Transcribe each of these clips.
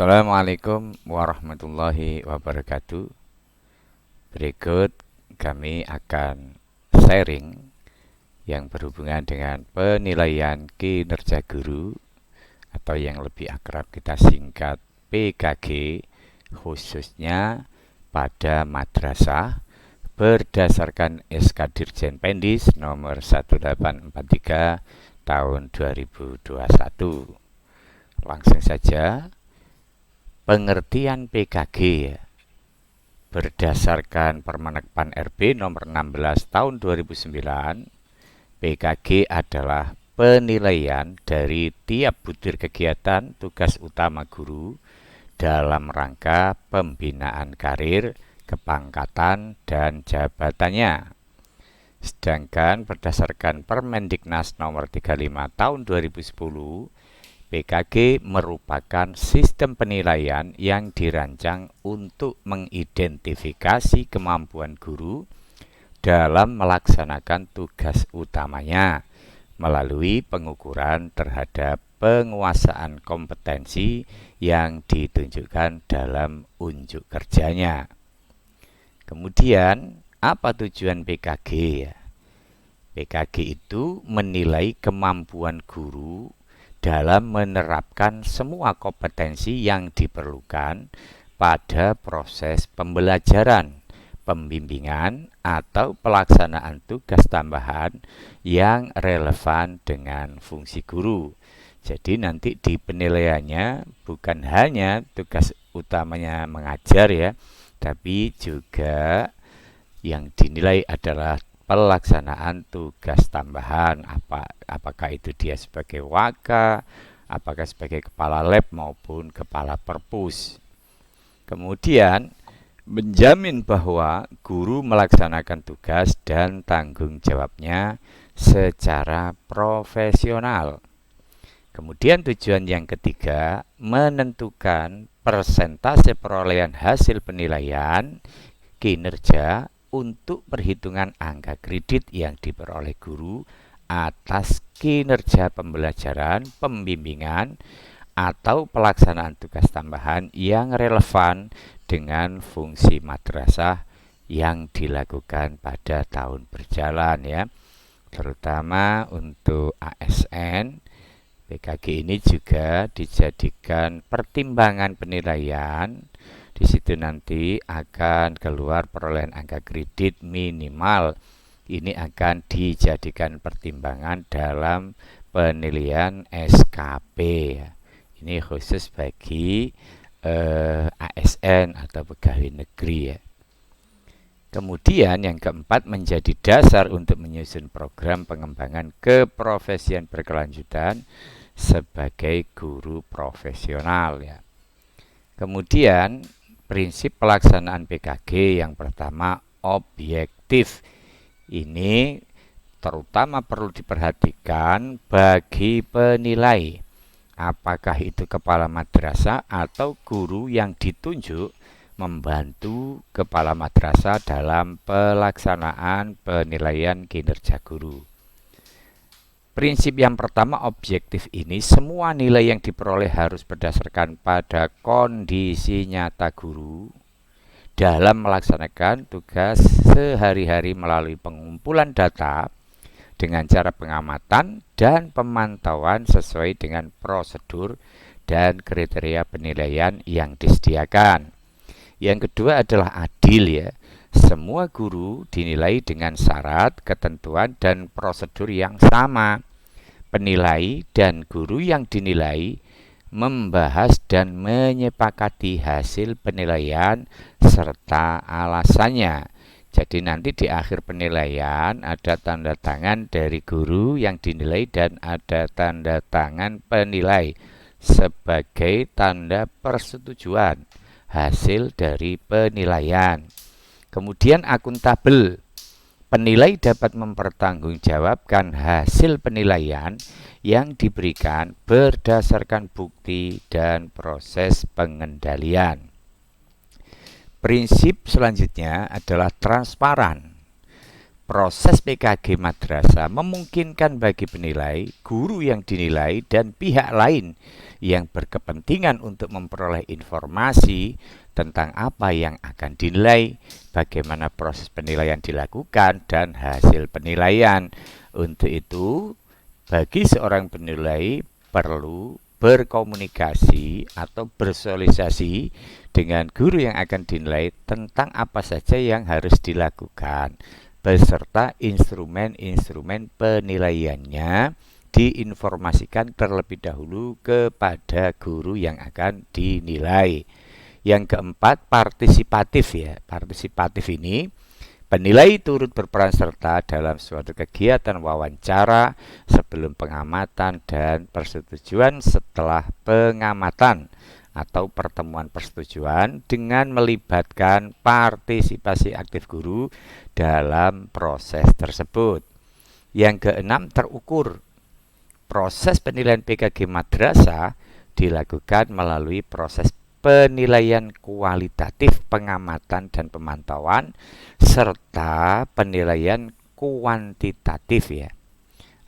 Assalamualaikum warahmatullahi wabarakatuh. Berikut kami akan sharing yang berhubungan dengan penilaian kinerja guru atau yang lebih akrab kita singkat PKG, khususnya pada madrasah berdasarkan SK Dirjen Pendis nomor 1843 tahun 2021. Langsung saja. Pengertian PKG ya, berdasarkan Permenak Pan RB nomor 16 tahun 2009, PKG adalah penilaian dari tiap butir kegiatan tugas utama guru dalam rangka pembinaan karir, kepangkatan, dan jabatannya. Sedangkan berdasarkan Permendiknas nomor 35 tahun 2010, PKG merupakan sistem penilaian yang dirancang untuk mengidentifikasi kemampuan guru dalam melaksanakan tugas utamanya melalui pengukuran terhadap penguasaan kompetensi yang ditunjukkan dalam unjuk kerjanya. Kemudian, apa tujuan PKG? PKG itu menilai kemampuan guru dalam menerapkan semua kompetensi yang diperlukan pada proses pembelajaran, pembimbingan, atau pelaksanaan tugas tambahan yang relevan dengan fungsi guru. Jadi nanti di penilaiannya bukan hanya tugas utamanya mengajar ya, tapi juga yang dinilai adalah pelaksanaan tugas tambahan, apakah itu dia sebagai waka, apakah sebagai kepala lab maupun kepala perpus. Kemudian menjamin bahwa guru melaksanakan tugas dan tanggung jawabnya secara profesional. Kemudian tujuan yang ketiga, menentukan persentase perolehan hasil penilaian kinerja untuk perhitungan angka kredit yang diperoleh guru atas kinerja pembelajaran, pembimbingan, atau pelaksanaan tugas tambahan yang relevan dengan fungsi madrasah yang dilakukan pada tahun berjalan ya. Terutama untuk ASN, PKG ini juga dijadikan pertimbangan penilaian. Di situ nanti akan keluar perolehan angka kredit minimal. Ini akan dijadikan pertimbangan dalam penilaian SKP. Ini khusus bagi ASN atau pegawai negeri ya. Kemudian yang keempat, menjadi dasar untuk menyusun program pengembangan keprofesian berkelanjutan sebagai guru profesional ya. Kemudian prinsip pelaksanaan PKG yang pertama, objektif. Ini terutama perlu diperhatikan bagi penilai, apakah itu kepala madrasah atau guru yang ditunjuk membantu kepala madrasah dalam pelaksanaan penilaian kinerja guru. Prinsip yang pertama, objektif ini, semua nilai yang diperoleh harus berdasarkan pada kondisi nyata guru dalam melaksanakan tugas sehari-hari melalui pengumpulan data dengan cara pengamatan dan pemantauan sesuai dengan prosedur dan kriteria penilaian yang disediakan. Yang kedua adalah adil ya. Semua guru dinilai dengan syarat, ketentuan, dan prosedur yang sama. Penilai dan guru yang dinilai membahas dan menyepakati hasil penilaian serta alasannya. Jadi nanti di akhir penilaian ada tanda tangan dari guru yang dinilai dan ada tanda tangan penilai sebagai tanda persetujuan hasil dari penilaian. Kemudian akuntabel. Penilai dapat mempertanggungjawabkan hasil penilaian yang diberikan berdasarkan bukti dan proses pengendalian. Prinsip selanjutnya adalah transparan. proses PKG madrasah memungkinkan bagi penilai, guru yang dinilai, dan pihak lain yang berkepentingan untuk memperoleh informasi tentang apa yang akan dinilai, bagaimana proses penilaian dilakukan, dan hasil penilaian. Untuk itu, bagi seorang penilai perlu berkomunikasi atau bersosialisasi dengan guru yang akan dinilai tentang apa saja yang harus dilakukan, beserta instrumen-instrumen penilaiannya diinformasikan terlebih dahulu kepada guru yang akan dinilai. Yang keempat, partisipatif ya. Partisipatif ini, penilai turut berperan serta dalam suatu kegiatan wawancara sebelum pengamatan dan persetujuan setelah pengamatan atau pertemuan persetujuan dengan melibatkan partisipasi aktif guru dalam proses tersebut. Yang keenam, terukur. Proses penilaian PKG madrasah dilakukan melalui proses penilaian kualitatif, pengamatan dan pemantauan, serta penilaian kuantitatif ya.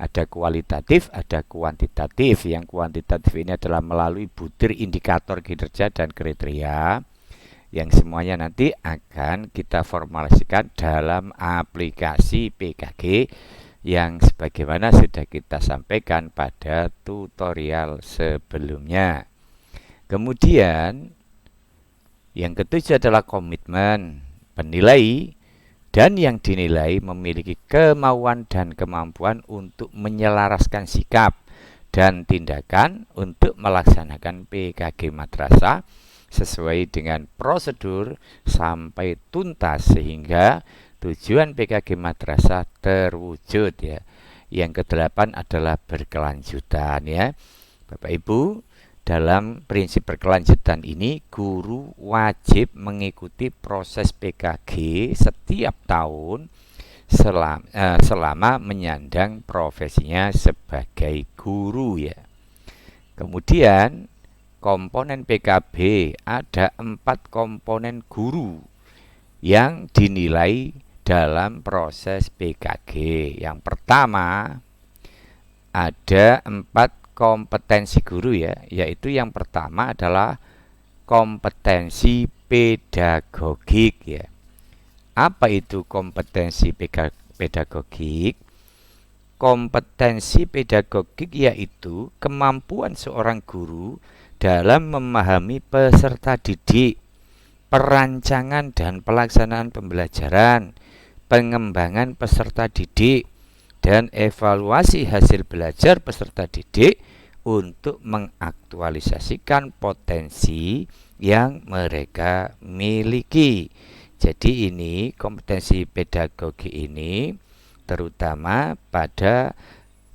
Ada kualitatif, ada kuantitatif. Yang kuantitatif ini adalah melalui butir indikator kinerja dan kriteria yang semuanya nanti akan kita formulasikan dalam aplikasi PKG yang sebagaimana sudah kita sampaikan pada tutorial sebelumnya. Kemudian yang ketujuh adalah komitmen. Penilai dan yang dinilai memiliki kemauan dan kemampuan untuk menyelaraskan sikap dan tindakan untuk melaksanakan PKG madrasah sesuai dengan prosedur sampai tuntas sehingga tujuan PKG madrasah terwujud ya. Yang kedelapan adalah berkelanjutan ya. Bapak Ibu, dalam prinsip berkelanjutan ini, guru wajib mengikuti proses PKG setiap tahun selama menyandang profesinya sebagai guru ya. Kemudian komponen PKB, ada 4 komponen guru yang dinilai dalam proses PKG. Yang pertama, ada 4 kompetensi guru ya, yaitu yang pertama adalah kompetensi pedagogik ya. Apa itu kompetensi pedagogik? Kompetensi pedagogik yaitu kemampuan seorang guru dalam memahami peserta didik, perancangan dan pelaksanaan pembelajaran, pengembangan peserta didik, dan evaluasi hasil belajar peserta didik untuk mengaktualisasikan potensi yang mereka miliki. Jadi ini kompetensi pedagogi ini terutama pada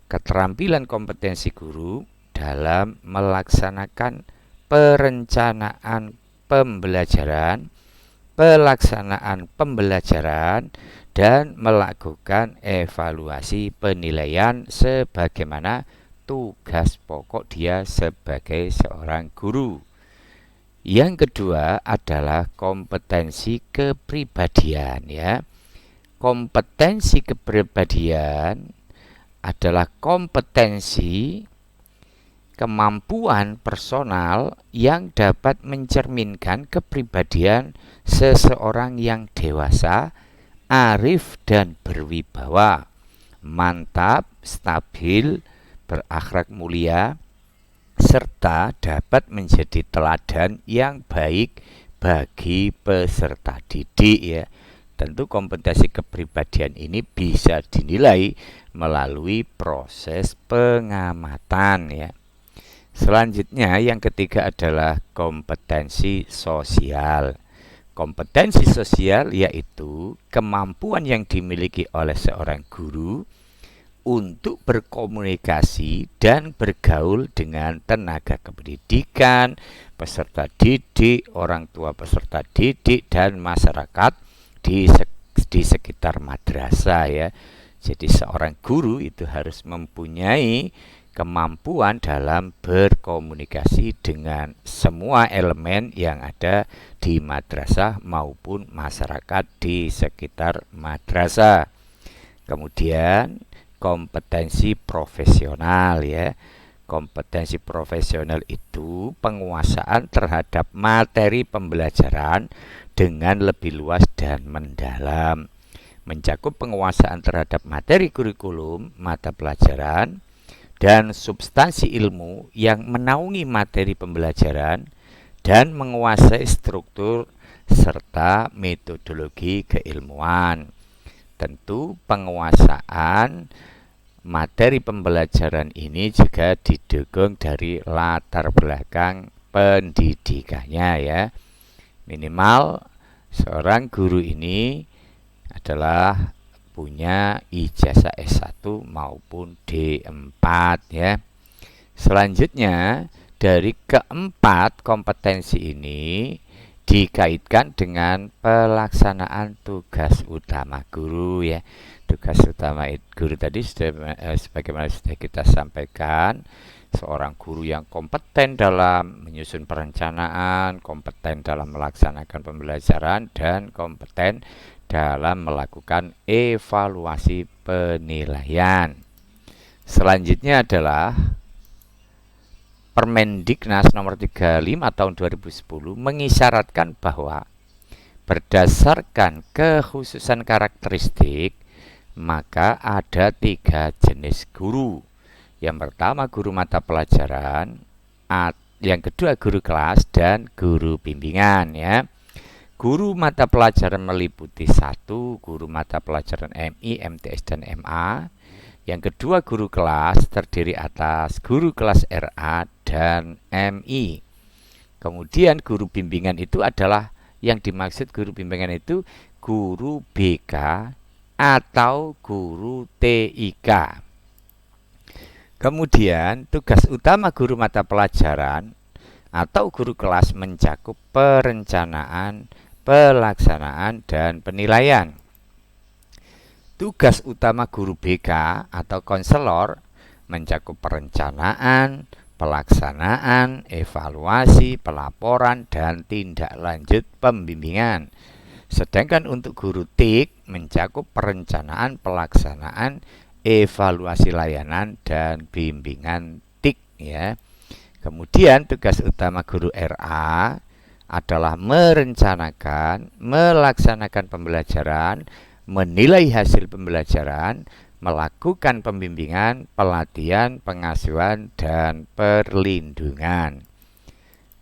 keterampilan kompetensi guru dalam melaksanakan perencanaan pembelajaran, pelaksanaan pembelajaran, dan melakukan evaluasi penilaian sebagaimana tugas pokok dia sebagai seorang guru. Yang kedua adalah kompetensi kepribadian ya. Kompetensi kepribadian adalah kompetensi kemampuan personal yang dapat mencerminkan kepribadian seseorang yang dewasa, arif dan berwibawa, mantap, stabil, berakhlak mulia, serta dapat menjadi teladan yang baik bagi peserta didik ya. Tentu kompetensi kepribadian ini bisa dinilai melalui proses pengamatan ya. Selanjutnya yang ketiga adalah kompetensi sosial. Kompetensi sosial yaitu kemampuan yang dimiliki oleh seorang guru untuk berkomunikasi dan bergaul dengan tenaga kependidikan, peserta didik, orang tua peserta didik, dan masyarakat di sekitar madrasah ya. Jadi seorang guru itu harus mempunyai kemampuan dalam berkomunikasi dengan semua elemen yang ada di madrasah maupun masyarakat di sekitar madrasah. Kemudian kompetensi profesional ya. Kompetensi profesional itu penguasaan terhadap materi pembelajaran dengan lebih luas dan mendalam. Mencakup penguasaan terhadap materi kurikulum, mata pelajaran, dan substansi ilmu yang menaungi materi pembelajaran dan menguasai struktur serta metodologi keilmuan. Tentu penguasaan materi pembelajaran ini juga didukung dari latar belakang pendidikannya ya. Minimal seorang guru ini adalah punya ijazah S1 maupun D4 ya. Selanjutnya dari keempat kompetensi ini dikaitkan dengan pelaksanaan tugas utama guru ya. Tugas utama guru tadi sebagaimana sudah kita sampaikan, seorang guru yang kompeten dalam menyusun perencanaan, kompeten dalam melaksanakan pembelajaran, dan kompeten dalam melakukan evaluasi penilaian. Selanjutnya adalah Permendiknas nomor 35 tahun 2010 mengisyaratkan bahwa berdasarkan kekhususan karakteristik maka ada 3 jenis guru. Yang pertama guru mata pelajaran, yang kedua guru kelas, dan guru bimbingan ya. Guru mata pelajaran meliputi 1 guru mata pelajaran MI, MTS, dan MA. Yang kedua guru kelas terdiri atas guru kelas RA dan MI. Kemudian guru bimbingan itu adalah yang dimaksud guru bimbingan itu guru BK atau guru TIK. Kemudian tugas utama guru mata pelajaran atau guru kelas mencakup perencanaan, pelaksanaan, dan penilaian. Tugas utama guru BK atau konselor mencakup perencanaan, pelaksanaan, evaluasi, pelaporan, dan tindak lanjut pembimbingan. Sedangkan untuk guru TIK mencakup perencanaan, pelaksanaan, evaluasi layanan, dan bimbingan TIK ya. Kemudian tugas utama guru RA adalah merencanakan, melaksanakan pembelajaran, menilai hasil pembelajaran, melakukan pembimbingan, pelatihan, pengasuhan, dan perlindungan.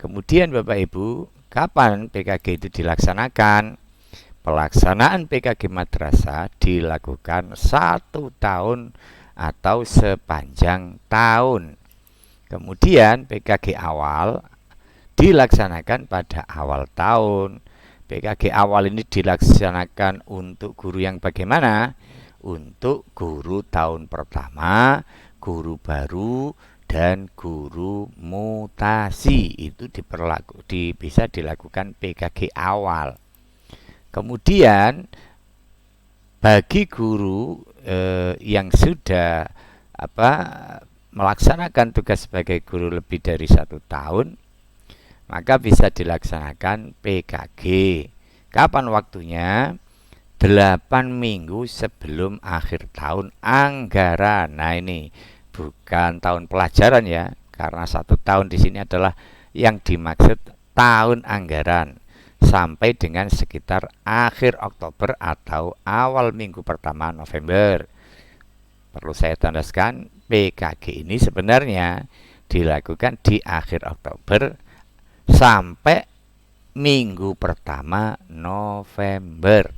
Kemudian Bapak Ibu, kapan PKG itu dilaksanakan? Pelaksanaan PKG madrasah dilakukan 1 tahun atau sepanjang tahun. Kemudian PKG awal dilaksanakan pada awal tahun. PKG awal ini dilaksanakan untuk guru yang bagaimana? Untuk guru tahun pertama, guru baru, dan guru mutasi. Itu bisa dilakukan PKG awal. Kemudian bagi guru yang sudah melaksanakan tugas sebagai guru lebih dari 1 tahun, maka bisa dilaksanakan PKG. Kapan waktunya? 8 minggu sebelum akhir tahun anggaran. Nah ini bukan tahun pelajaran ya, karena 1 tahun di sini adalah yang dimaksud tahun anggaran sampai dengan sekitar akhir Oktober atau awal minggu pertama November. Perlu saya tandaskan, PKG ini sebenarnya dilakukan di akhir Oktober sampai minggu pertama November.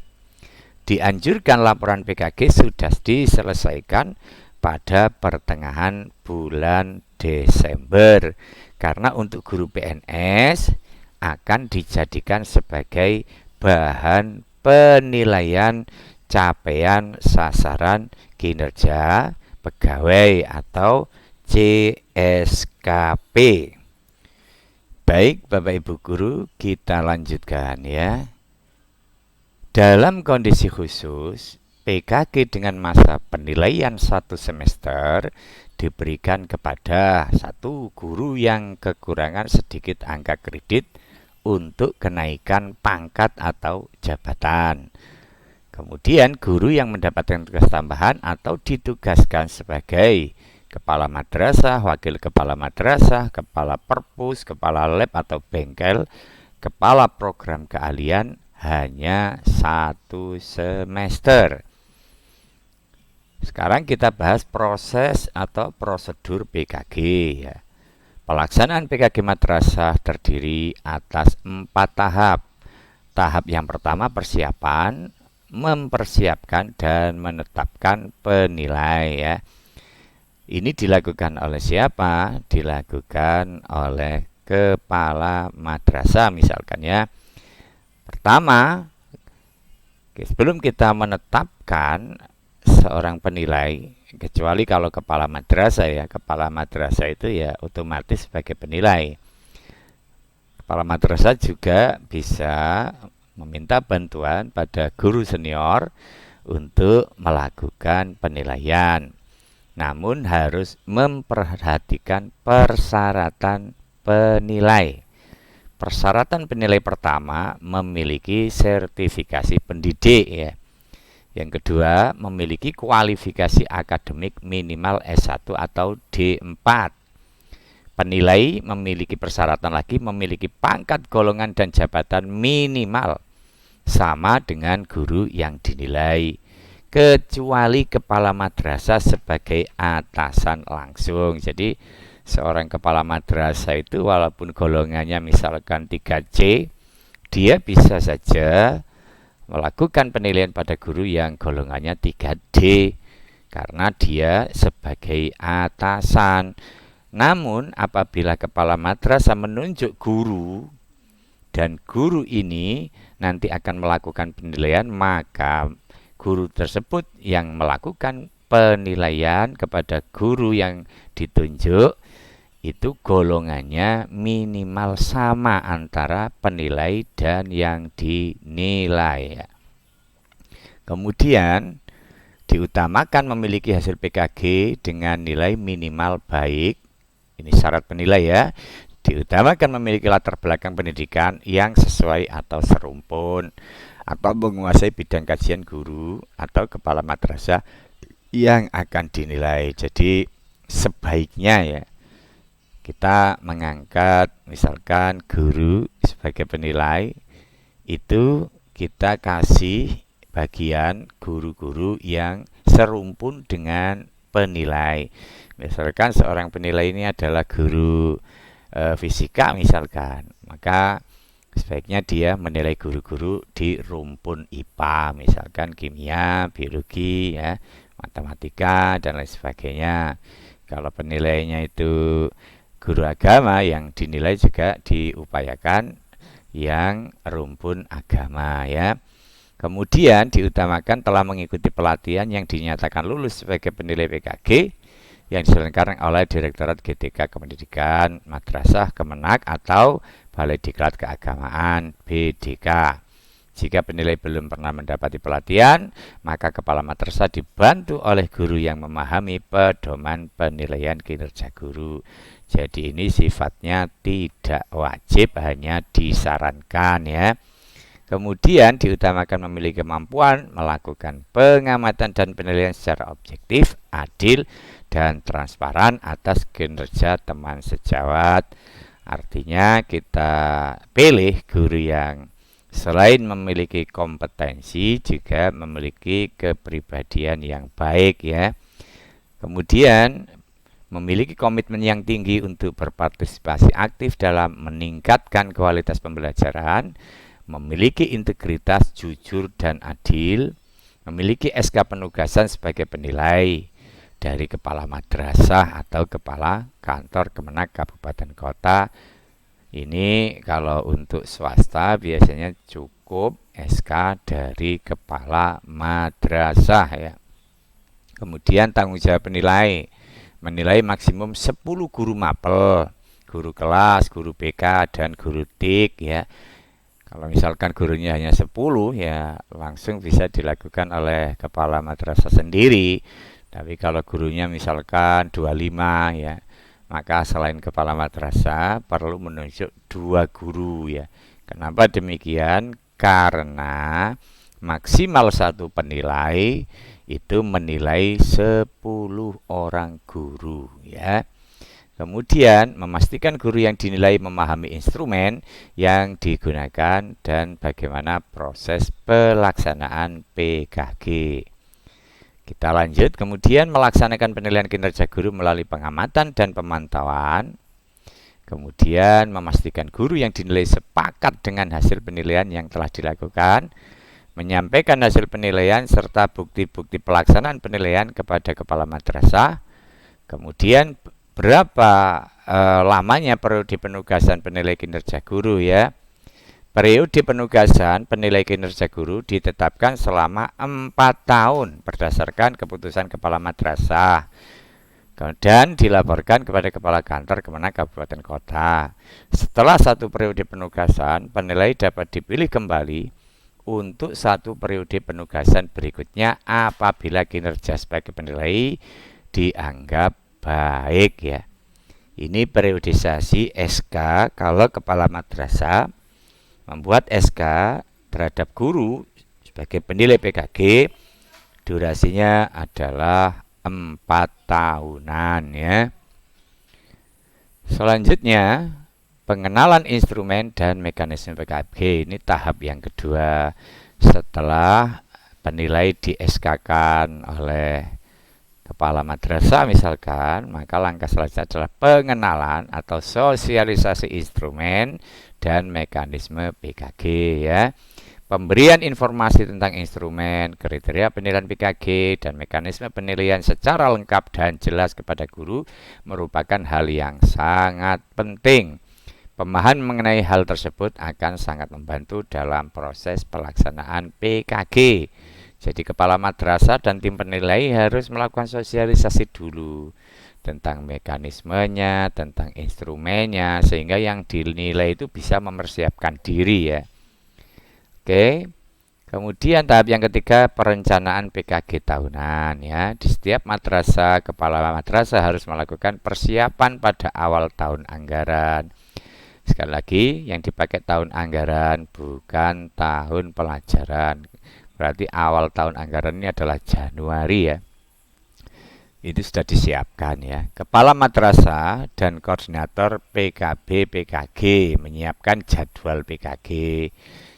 Dianjurkan laporan PKG sudah diselesaikan pada pertengahan bulan Desember, karena untuk guru PNS akan dijadikan sebagai bahan penilaian capaian sasaran kinerja pegawai atau CSKP. Baik Bapak Ibu guru, kita lanjutkan ya. Dalam kondisi khusus, PKG dengan masa penilaian 1 semester diberikan kepada 1 guru yang kekurangan sedikit angka kredit untuk kenaikan pangkat atau jabatan. Kemudian guru yang mendapatkan tugas tambahan atau ditugaskan sebagai kepala madrasah, wakil kepala madrasah, kepala perpus, kepala lab atau bengkel, kepala program keahlian hanya 1 semester. Sekarang kita bahas proses atau prosedur PKG ya. Pelaksanaan PKG madrasah terdiri atas 4 tahap. Tahap yang pertama persiapan, mempersiapkan dan menetapkan penilai ya. Ini dilakukan oleh siapa? Dilakukan oleh kepala madrasah misalkan ya. Pertama, sebelum kita menetapkan seorang penilai, kecuali kalau kepala madrasah ya, kepala madrasah itu ya otomatis sebagai penilai. Kepala madrasah juga bisa meminta bantuan pada guru senior untuk melakukan penilaian. Namun harus memperhatikan persyaratan penilai. Persyaratan penilai pertama memiliki sertifikasi pendidik ya. Yang kedua memiliki kualifikasi akademik minimal S1 atau D4. Penilai memiliki persyaratan lagi memiliki pangkat, golongan, dan jabatan minimal sama dengan guru yang dinilai, kecuali kepala madrasah sebagai atasan langsung. Jadi seorang kepala madrasah itu walaupun golongannya misalkan 3C, dia bisa saja melakukan penilaian pada guru yang golongannya 3D karena dia sebagai atasan. Namun apabila kepala madrasah menunjuk guru dan guru ini nanti akan melakukan penilaian, maka guru tersebut yang melakukan penilaian kepada guru yang ditunjuk itu golongannya minimal sama antara penilai dan yang dinilai. Kemudian diutamakan memiliki hasil PKG dengan nilai minimal baik. Ini syarat penilai ya. Diutamakan memiliki latar belakang pendidikan yang sesuai atau serumpun, atau menguasai bidang kajian guru atau kepala madrasah yang akan dinilai. Jadi sebaiknya ya kita mengangkat misalkan guru sebagai penilai, itu kita kasih bagian guru-guru yang serumpun dengan penilai. Misalkan seorang penilai ini adalah guru fisika misalkan, maka sebaiknya dia menilai guru-guru di rumpun IPA, misalkan kimia, biologi, ya, matematika, dan lain sebagainya. Kalau penilainya itu guru agama, yang dinilai juga diupayakan yang rumpun agama ya. Kemudian diutamakan telah mengikuti pelatihan yang dinyatakan lulus sebagai penilai PKG yang diselenggarakan oleh Direktorat GTK Kependidikan, Madrasah, Kemenak, atau Balai Diklat Keagamaan BDK. Jika penilai belum pernah mendapati pelatihan, maka kepala madrasah dibantu oleh guru yang memahami pedoman penilaian kinerja guru. Jadi ini sifatnya tidak wajib, hanya disarankan ya. Kemudian diutamakan memiliki kemampuan melakukan pengamatan dan penilaian secara objektif, adil, dan transparan atas kinerja teman sejawat. Artinya kita pilih guru yang selain memiliki kompetensi juga memiliki kepribadian yang baik ya. Kemudian memiliki komitmen yang tinggi untuk berpartisipasi aktif dalam meningkatkan kualitas pembelajaran, memiliki integritas, jujur, dan adil, memiliki SK penugasan sebagai penilai dari kepala madrasah atau kepala kantor Kemenak Kabupaten Kota. Ini kalau untuk swasta biasanya cukup SK dari kepala madrasah ya. Kemudian tanggung jawab penilai, menilai maksimum 10 guru mapel, guru kelas, guru BK, dan guru TIK ya. Kalau misalkan gurunya hanya 10 ya langsung bisa dilakukan oleh kepala madrasah sendiri. Tapi kalau gurunya misalkan 25 ya, maka selain kepala madrasah perlu menunjuk 2 guru ya. Kenapa demikian? Karena Maksimal satu penilai itu menilai 10 orang guru ya. Kemudian memastikan guru yang dinilai memahami instrumen yang digunakan dan bagaimana proses pelaksanaan PKG. Kita lanjut, kemudian melaksanakan penilaian kinerja guru melalui pengamatan dan pemantauan. Kemudian memastikan guru yang dinilai sepakat dengan hasil penilaian yang telah dilakukan, menyampaikan hasil penilaian serta bukti-bukti pelaksanaan penilaian kepada kepala madrasah. Kemudian berapa lamanya periode penugasan penilai kinerja guru ya. Periode penugasan penilai kinerja guru ditetapkan selama 4 tahun berdasarkan keputusan kepala madrasah dan dilaporkan kepada kepala kantor Kemenak Kabupaten Kota. Setelah satu periode penugasan, penilai dapat dipilih kembali untuk satu periode penugasan berikutnya apabila kinerja sebagai penilai dianggap baik ya. Ini periodisasi SK kalau kepala madrasah membuat SK terhadap guru sebagai penilai PKG, durasinya adalah 4 tahunan ya. Selanjutnya pengenalan instrumen dan mekanisme PKG, ini tahap yang kedua setelah penilai di SK-kan oleh kepala madrasah misalkan, maka langkah selanjutnya adalah pengenalan atau sosialisasi instrumen dan mekanisme PKG ya. Pemberian informasi tentang instrumen, kriteria penilaian PKG, dan mekanisme penilaian secara lengkap dan jelas kepada guru merupakan hal yang sangat penting. Pemahaman mengenai hal tersebut akan sangat membantu dalam proses pelaksanaan PKG. Jadi kepala madrasah dan tim penilai harus melakukan sosialisasi dulu tentang mekanismenya, tentang instrumennya, sehingga yang dinilai itu bisa mempersiapkan diri ya. Oke. Kemudian tahap yang ketiga, perencanaan PKG tahunan ya. Di setiap madrasah, kepala madrasah harus melakukan persiapan pada awal tahun anggaran. Sekali lagi, yang dipakai tahun anggaran bukan tahun pelajaran. Berarti awal tahun anggaran ini adalah Januari ya. Itu sudah disiapkan ya. Kepala madrasah dan koordinator PKB PKG menyiapkan jadwal PKG.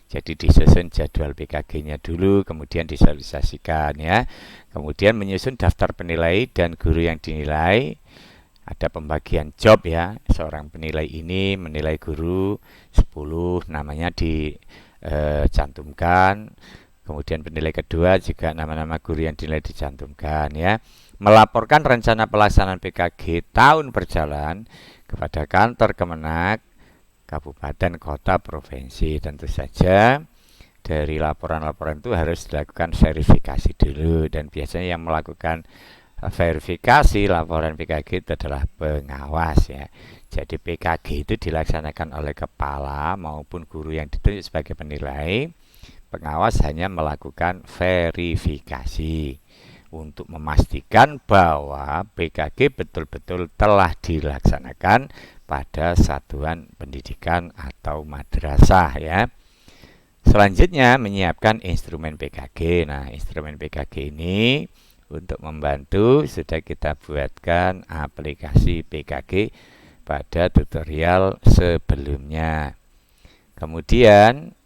Jadi disusun jadwal PKG-nya dulu, kemudian disosialisasikan ya. Kemudian menyusun daftar penilai dan guru yang dinilai. Ada pembagian job ya. Seorang penilai ini menilai guru 10, namanya dicantumkan. Kemudian penilai kedua juga nama-nama guru yang dinilai dicantumkan ya. Melaporkan rencana pelaksanaan PKG tahun berjalan kepada kantor Kemenak, kabupaten, kota, provinsi. Tentu saja dari laporan-laporan itu harus dilakukan verifikasi dulu, dan biasanya yang melakukan verifikasi laporan PKG itu adalah pengawas ya. Jadi PKG itu dilaksanakan oleh kepala maupun guru yang ditunjuk sebagai penilai. Pengawas hanya melakukan verifikasi untuk memastikan bahwa PKG betul-betul telah dilaksanakan pada satuan pendidikan atau madrasah ya. Selanjutnya menyiapkan instrumen PKG. Nah, instrumen PKG ini untuk membantu sudah kita buatkan aplikasi PKG pada tutorial sebelumnya. Kemudian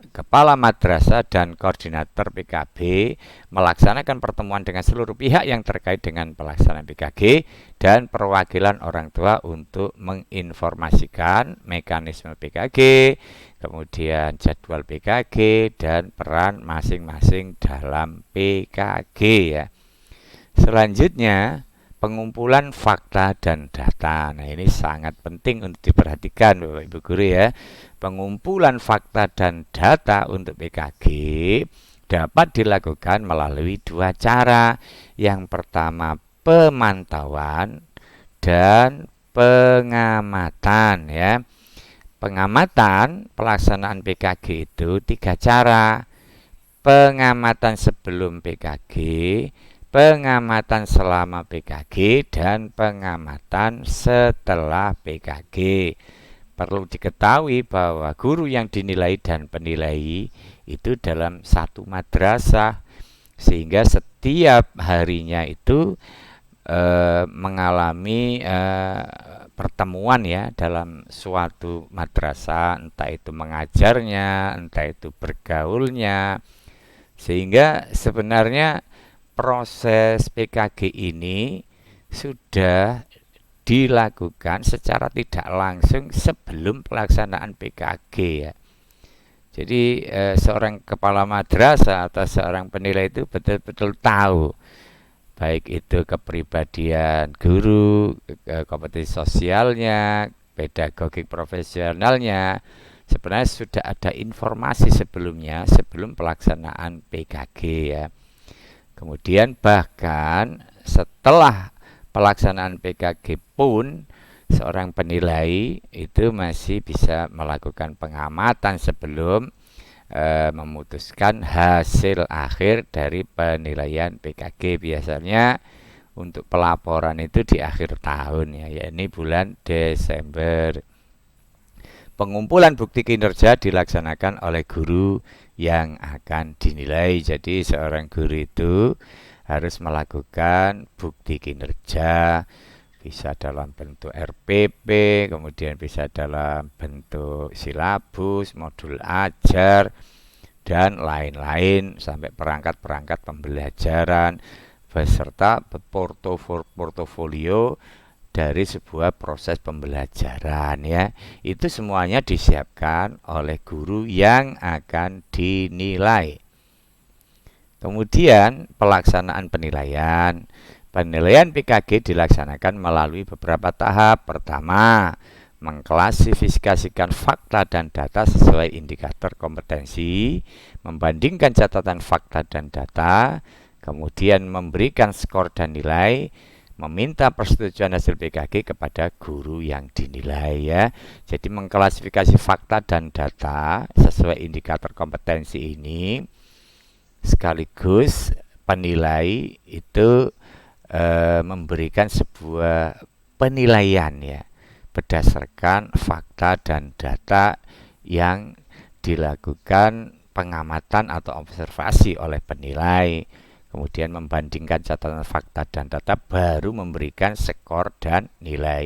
kepala madrasah dan koordinator PKB melaksanakan pertemuan dengan seluruh pihak yang terkait dengan pelaksanaan PKG dan perwakilan orang tua untuk menginformasikan mekanisme PKG, kemudian jadwal PKG dan peran masing-masing dalam PKG ya. Selanjutnya pengumpulan fakta dan data. Nah, ini sangat penting untuk diperhatikan Bapak Ibu guru ya. Pengumpulan fakta dan data untuk PKG dapat dilakukan melalui dua cara. Yang pertama pemantauan dan pengamatan ya. Pengamatan pelaksanaan PKG itu 3 cara. Pengamatan sebelum PKG, pengamatan selama PKG, dan pengamatan setelah PKG. perlu diketahui bahwa guru yang dinilai dan penilai itu dalam satu madrasah, sehingga setiap harinya itu mengalami pertemuan ya dalam suatu madrasah, entah itu mengajarnya, entah itu bergaulnya, sehingga sebenarnya proses PKG ini sudah dilakukan secara tidak langsung sebelum pelaksanaan PKG ya. Jadi seorang kepala madrasah atau seorang penilai itu betul-betul tahu baik itu kepribadian guru, kompetisi sosialnya, pedagogik profesionalnya. Sebenarnya sudah ada informasi sebelumnya sebelum pelaksanaan PKG ya. Kemudian bahkan setelah pelaksanaan PKG pun seorang penilai itu masih bisa melakukan pengamatan sebelum memutuskan hasil akhir dari penilaian PKG. Biasanya untuk pelaporan itu di akhir tahun ya, yakni bulan Desember. Pengumpulan bukti kinerja dilaksanakan oleh guru yang akan dinilai. Jadi seorang guru itu harus melakukan bukti kinerja, bisa dalam bentuk RPP, kemudian bisa dalam bentuk silabus, modul ajar, dan lain-lain, sampai perangkat-perangkat pembelajaran beserta portofolio dari sebuah proses pembelajaran ya. Itu semuanya disiapkan oleh guru yang akan dinilai. Kemudian pelaksanaan penilaian. Penilaian PKG dilaksanakan melalui beberapa tahap. Pertama, mengklasifikasikan fakta dan data sesuai indikator kompetensi, membandingkan catatan fakta dan data, kemudian memberikan skor dan nilai, meminta persetujuan hasil PKG kepada guru yang dinilai ya. Jadi mengklasifikasi fakta dan data sesuai indikator kompetensi ini sekaligus penilai itu memberikan sebuah penilaian ya berdasarkan fakta dan data yang dilakukan pengamatan atau observasi oleh penilai, kemudian membandingkan catatan fakta dan data, baru memberikan skor dan nilai.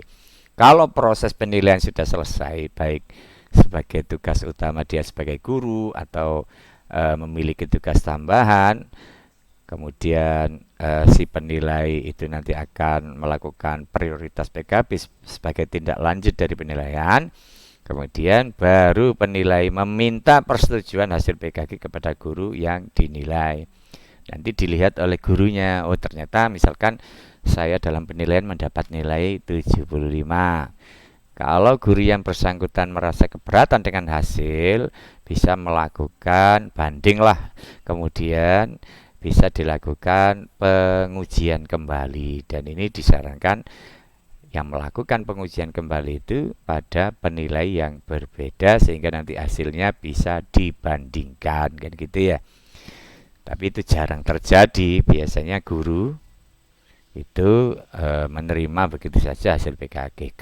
Kalau proses penilaian sudah selesai, baik sebagai tugas utama dia sebagai guru atau memiliki tugas tambahan, kemudian si penilai itu nanti akan melakukan prioritas PKB sebagai tindak lanjut dari penilaian. Kemudian baru penilai meminta persetujuan hasil PKG kepada guru yang dinilai. Nanti dilihat oleh gurunya, oh ternyata misalkan saya dalam penilaian mendapat nilai 75. Kalau guru yang bersangkutan merasa keberatan dengan hasil, bisa melakukan banding lah. Kemudian bisa dilakukan pengujian kembali, dan ini disarankan yang melakukan pengujian kembali itu pada penilai yang berbeda sehingga nanti hasilnya bisa dibandingkan kan gitu ya. Tapi itu jarang terjadi, biasanya guru itu menerima begitu saja hasil PKG,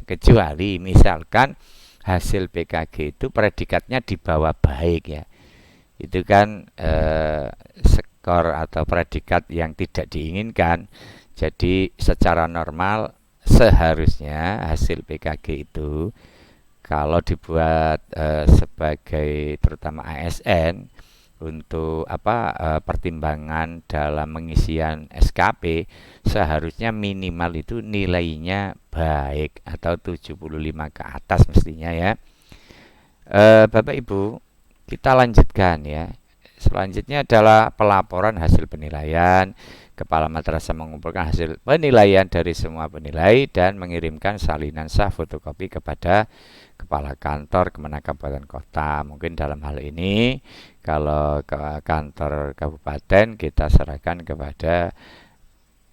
kecuali misalkan hasil PKG itu predikatnya di bawah baik ya. Itu kan skor atau predikat yang tidak diinginkan. Jadi secara normal seharusnya hasil PKG itu kalau dibuat sebagai terutama ASN untuk pertimbangan dalam pengisian SKP, seharusnya minimal itu nilainya baik atau 75 ke atas mestinya ya. Bapak Ibu, kita lanjutkan ya. Selanjutnya adalah pelaporan hasil penilaian. Kepala madrasah mengumpulkan hasil penilaian dari semua penilai dan mengirimkan salinan sah fotokopi kepada kepala kantor Kemenak Kabupaten Kota. Mungkin dalam hal ini kalau ke kantor kabupaten kita serahkan kepada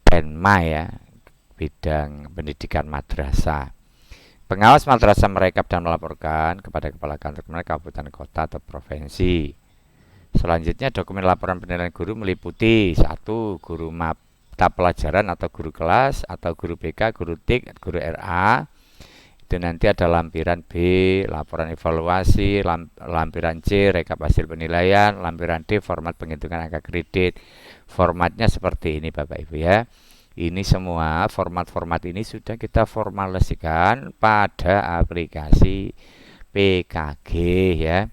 Penma ya, bidang pendidikan madrasah. Pengawas madrasah merekap dan melaporkan kepada kepala kantor Kemenak Kabupaten Kota atau provinsi. Selanjutnya dokumen laporan penilaian guru meliputi 1. Guru mata pelajaran atau guru kelas atau guru BK, guru TIK, guru RA. Itu nanti ada lampiran B, laporan evaluasi, lampiran C, rekap hasil penilaian, lampiran D, format penghitungan angka kredit. Formatnya seperti ini Bapak Ibu ya. Ini semua format-format ini sudah kita formalisasikan pada aplikasi PKG ya.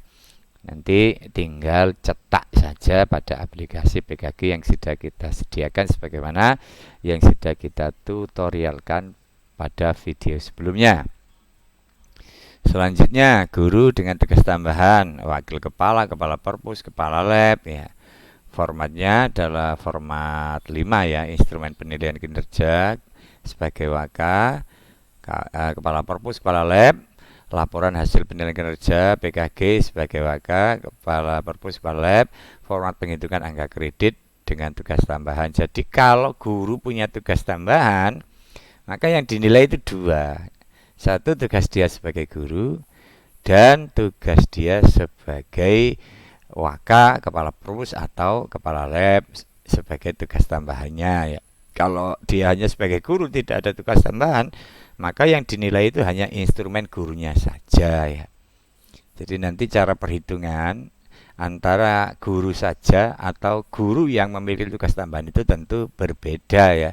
Nanti tinggal cetak saja pada aplikasi PKG yang sudah kita sediakan sebagaimana yang sudah kita tutorialkan pada video sebelumnya. Selanjutnya, guru dengan tugas tambahan, wakil kepala, kepala perpus, kepala lab ya. Formatnya adalah format 5 ya, instrumen penilaian kinerja sebagai waka, kepala perpus, kepala lab, laporan hasil penilaian kinerja PKG sebagai waka, kepala perpus, kepala lab, format penghitungan angka kredit dengan tugas tambahan. Jadi kalau guru punya tugas tambahan, maka yang dinilai itu dua. Satu, tugas dia sebagai guru, dan tugas dia sebagai waka, kepala perpus atau kepala lab sebagai tugas tambahannya ya. Kalau dia hanya sebagai guru tidak ada tugas tambahan, maka yang dinilai itu hanya instrumen gurunya saja ya. Jadi nanti cara perhitungan antara guru saja atau guru yang memiliki tugas tambahan itu tentu berbeda ya.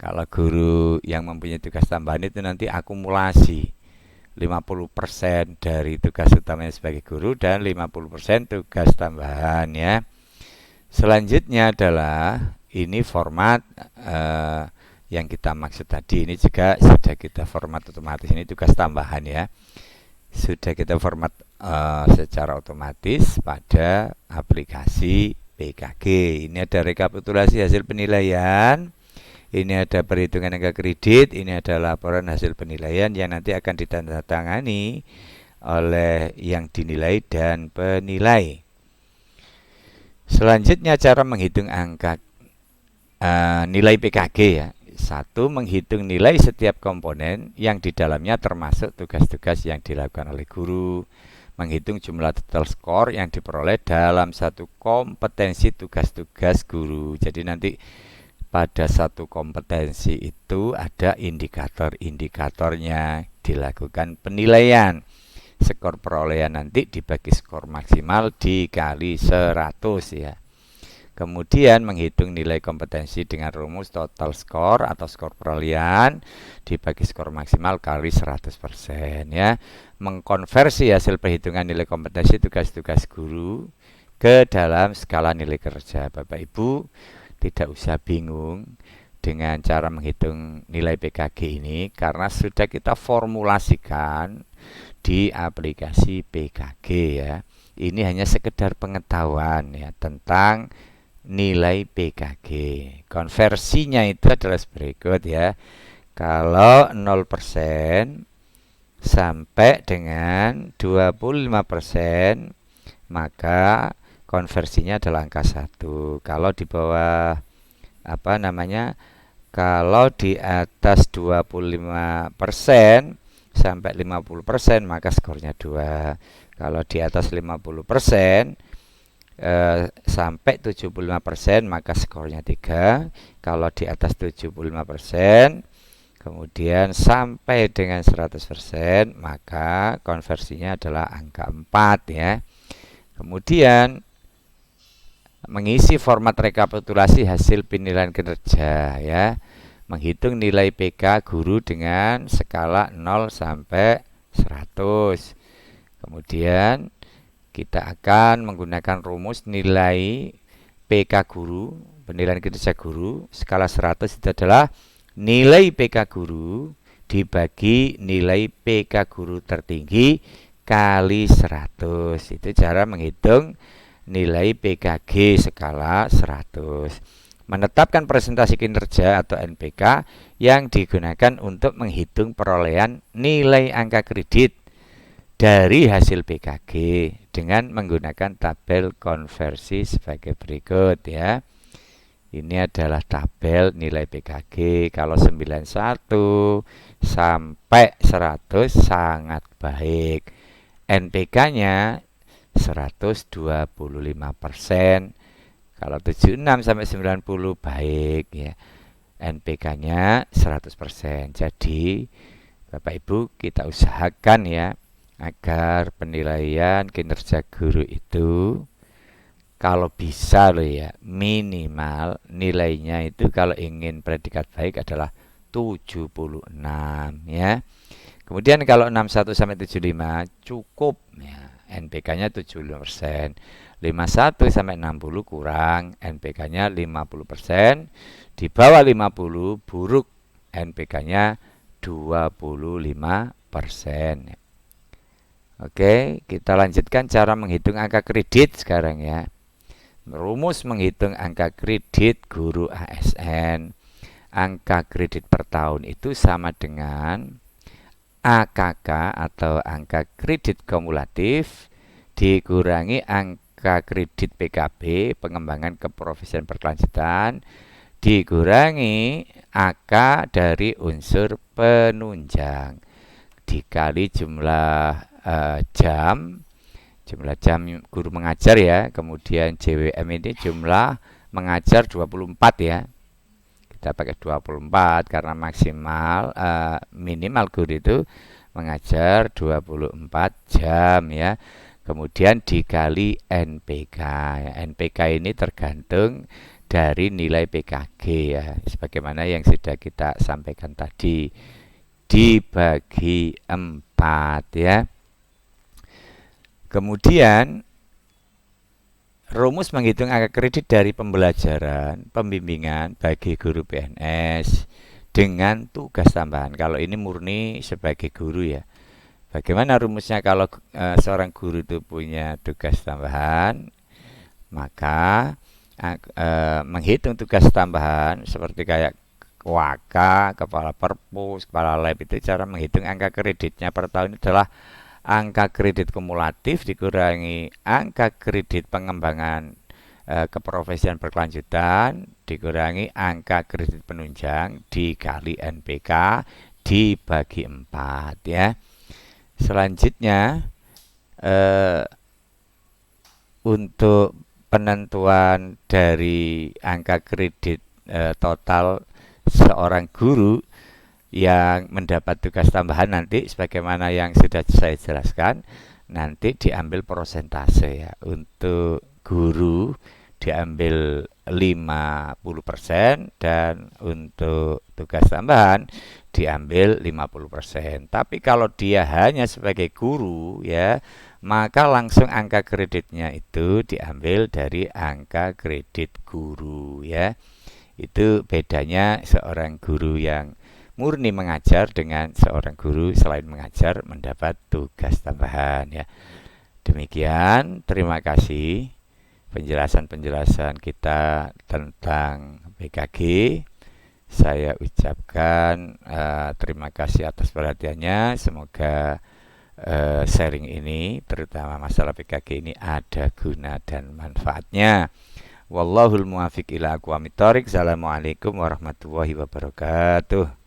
Kalau guru yang mempunyai tugas tambahan itu nanti akumulasi 50% dari tugas utamanya sebagai guru dan 50% tugas tambahan ya. Selanjutnya adalah ini format yang kita maksud tadi, ini juga sudah kita format otomatis, ini tugas tambahan ya. Sudah kita format secara otomatis pada aplikasi PKG. Ini ada rekapitulasi hasil penilaian, ini ada perhitungan angka kredit, ini ada laporan hasil penilaian yang nanti akan ditandatangani oleh yang dinilai dan penilai. Selanjutnya cara menghitung angka nilai PKG ya. Satu, menghitung nilai setiap komponen yang di dalamnya termasuk tugas-tugas yang dilakukan oleh guru. Menghitung jumlah total skor yang diperoleh dalam satu kompetensi tugas-tugas guru. Jadi nanti pada satu kompetensi itu ada indikator-indikatornya, dilakukan penilaian. Skor perolehan nanti dibagi skor maksimal dikali 100 ya. Kemudian menghitung nilai kompetensi dengan rumus total skor atau skor perolehan dibagi skor maksimal kali 100% ya. Mengkonversi hasil perhitungan nilai kompetensi tugas-tugas guru ke dalam skala nilai kerja. Bapak Ibu tidak usah bingung dengan cara menghitung nilai PKG ini karena sudah kita formulasikan di aplikasi PKG ya. Ini hanya sekedar pengetahuan ya tentang nilai PKG. Konversinya itu adalah berikut ya. Kalau 0% sampai dengan 25%, maka konversinya adalah angka 1. Kalau di bawah kalau di atas 25% sampai 50%, maka skornya 2. Kalau di atas 50% sampai 75%, maka skornya 3. Kalau di atas 75% kemudian sampai dengan 100%, maka konversinya adalah angka 4 ya. Kemudian mengisi format rekapitulasi hasil penilaian kinerja ya. Menghitung nilai PK guru dengan skala 0 sampai 100. Kemudian kita akan menggunakan rumus nilai PK guru, penilaian kinerja guru, skala 100 itu adalah nilai PK guru dibagi nilai PK guru tertinggi kali 100. Itu cara menghitung nilai PKG skala 100. Menetapkan presentasi kinerja atau NPK yang digunakan untuk menghitung perolehan nilai angka kredit dari hasil PKG dengan menggunakan tabel konversi sebagai berikut ya. Ini adalah tabel nilai PKG. Kalau 91 sampai 100 sangat baik. NPK-nya 125%. Kalau 76 sampai 90 baik ya. NPK-nya 100%. Jadi Bapak Ibu, kita usahakan ya agar penilaian kinerja guru itu kalau bisa loh ya, minimal nilainya itu kalau ingin predikat baik adalah 76 ya. Kemudian kalau 61 sampai 75 cukup ya, NPK-nya 75%. 51 sampai 60 kurang, NPK-nya 50%. Di bawah 50 buruk, NPK-nya 25%. Oke, kita lanjutkan cara menghitung angka kredit sekarang ya. Rumus menghitung angka kredit guru ASN. Angka kredit per tahun itu sama dengan AKK atau angka kredit kumulatif dikurangi angka kredit PKB pengembangan keprofesian berkelanjutan dikurangi AK dari unsur penunjang dikali jumlah jam guru mengajar ya, kemudian JWM ini jumlah mengajar 24 ya, kita pakai 24 karena maksimal minimal guru itu mengajar 24 jam ya, kemudian dikali NPK ya. NPK ini tergantung dari nilai PKG ya, sebagaimana yang sudah kita sampaikan tadi, dibagi 4 ya. Kemudian rumus menghitung angka kredit dari pembelajaran, pembimbingan bagi guru PNS dengan tugas tambahan. Kalau ini murni sebagai guru ya. Bagaimana rumusnya kalau seorang guru itu punya tugas tambahan? Maka menghitung tugas tambahan seperti kayak Waka, kepala perpus, kepala lab itu cara menghitung angka kreditnya per tahun adalah angka kredit kumulatif dikurangi angka kredit pengembangan keprofesian berkelanjutan dikurangi angka kredit penunjang dikali NPK dibagi 4 ya. Selanjutnya untuk penentuan dari angka kredit total seorang guru yang mendapat tugas tambahan nanti sebagaimana yang sudah saya jelaskan, nanti diambil persentase ya. Untuk guru diambil 50% dan untuk tugas tambahan diambil 50%. Tapi kalau dia hanya sebagai guru ya, maka langsung angka kreditnya itu diambil dari angka kredit guru ya. Itu bedanya seorang guru yang murni mengajar dengan seorang guru selain mengajar mendapat tugas tambahan ya. Demikian, terima kasih penjelasan-penjelasan kita tentang PKG. Saya ucapkan terima kasih atas perhatiannya. Semoga sharing ini terutama masalah PKG ini ada guna dan manfaatnya. Wallahul muwaffiq ila aqwamit thoriq. Assalamualaikum warahmatullahi wabarakatuh.